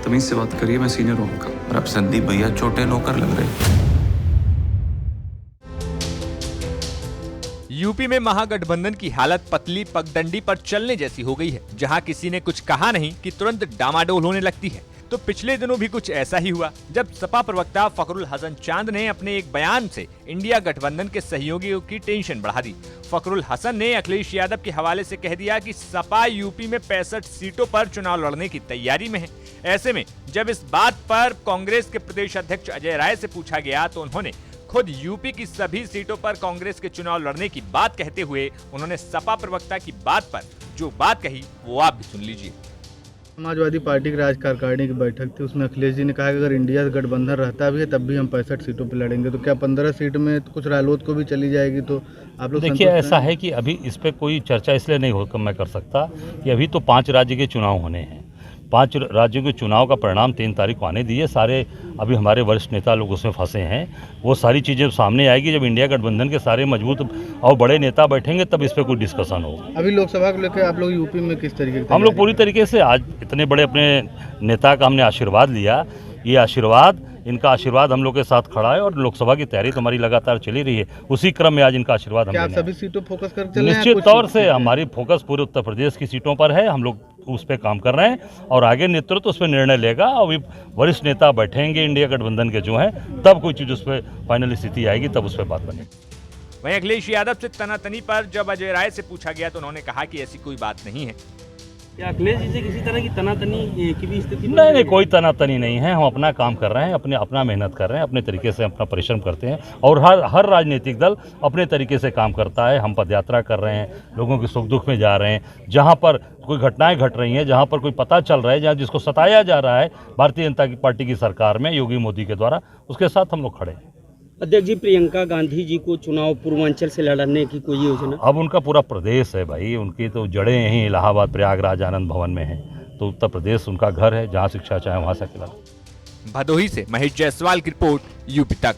तमीज से बात करिए, मैं सीनियर हूँ आपका। और अब संदीप भैया छोटे नौकर लग रहे। यूपी में महागठबंधन की हालत पतली पगडंडी पर चलने जैसी हो गई है, जहां किसी ने कुछ कहा नहीं कि तुरंत डामाडोल होने लगती है। तो पिछले दिनों भी कुछ ऐसा ही हुआ, जब सपा प्रवक्ता फखरुल हसन चांद ने अपने एक बयान से इंडिया गठबंधन के सहयोगियों की टेंशन बढ़ा दी। फखरुल हसन ने अखिलेश यादव के हवाले से कह दिया कि सपा यूपी में 65 सीटों पर चुनाव लड़ने की तैयारी में है। ऐसे में जब इस बात पर कांग्रेस के प्रदेश अध्यक्ष अजय राय से पूछा गया तो उन्होंने खुद यूपी की सभी सीटों पर कांग्रेस के चुनाव लड़ने की बात कहते हुए उन्होंने सपा प्रवक्ता की बात पर जो बात कही वो आप भी सुन लीजिए। समाजवादी पार्टी की राज्य कार्यकारिणी की बैठक थी, उसमें अखिलेश जी ने कहा कि अगर इंडिया गठबंधन रहता भी है तब भी हम 65 सीटों पर लड़ेंगे। तो क्या 15 सीट में तो कुछ रालोद को भी चली जाएगी? तो आप लोग देखिए, ऐसा है कि अभी इस पर कोई चर्चा इसलिए नहीं हो मैं कर सकता कि अभी तो 5 राज्य के चुनाव होने हैं। 5 राज्यों के चुनाव का परिणाम 3 तारीख को आने दिए। सारे अभी हमारे वरिष्ठ नेता लोग उसमें फंसे हैं। वो सारी चीज़ें सामने आएगी जब इंडिया गठबंधन के सारे मजबूत और बड़े नेता बैठेंगे, तब इस पर कोई डिस्कशन होगा। अभी लोकसभा को लेकर आप लोग यूपी में किस तरीके की हम लोग पूरी तरीके से आज इतने बड़े अपने नेता का हमने आशीर्वाद लिया। ये आशीर्वाद, इनका आशीर्वाद हम लोग के साथ खड़ा है और लोकसभा की तैयारी तो हमारी लगातार चली रही है। उसी क्रम में आज इनका आशीर्वाद क्या हम आप सभी सीटों फोकस कर चल रहे हैं? निश्चित तौर से हमारी फोकस पूरे उत्तर प्रदेश की सीटों पर है। हम लोग उस पर काम कर रहे हैं और आगे नेतृत्व उस पर निर्णय लेगा। और वरिष्ठ नेता बैठेंगे इंडिया गठबंधन के जो हैं, तब कोई चीज़ उस पर फाइनल स्थिति आएगी, तब उस पर बात बनेगी। वहीं अखिलेश यादव से तनातनी पर जब अजय राय से पूछा गया तो उन्होंने कहा कि ऐसी कोई बात नहीं है। क्या अखिलेश जी से किसी तरह की तनातनी की भी स्थिति? नहीं, कोई तनातनी नहीं है। हम अपना काम कर रहे हैं, अपना मेहनत कर रहे हैं, अपने तरीके से अपना परिश्रम करते हैं और हर राजनीतिक दल अपने तरीके से काम करता है। हम पदयात्रा कर रहे हैं, लोगों के सुख दुख में जा रहे हैं। जहाँ पर कोई घटनाएं घट रही हैं, जहाँ पर कोई पता चल रहा है, जहाँ जिसको सताया जा रहा है भारतीय जनता पार्टी की सरकार में योगी मोदी के द्वारा, उसके साथ हम लोग खड़े हैं। अध्यक्ष जी, प्रियंका गांधी जी को चुनाव पूर्वांचल से लड़ने की कोई योजना? अब उनका पूरा प्रदेश है भाई, उनकी तो जड़ें यहीं इलाहाबाद, प्रयागराज, आनंद भवन में हैं। तो उत्तर प्रदेश उनका घर है, जहाँ शिक्षा चाहे वहाँ से खिला। भदोही से महेश जायसवाल की रिपोर्ट, यूपी तक।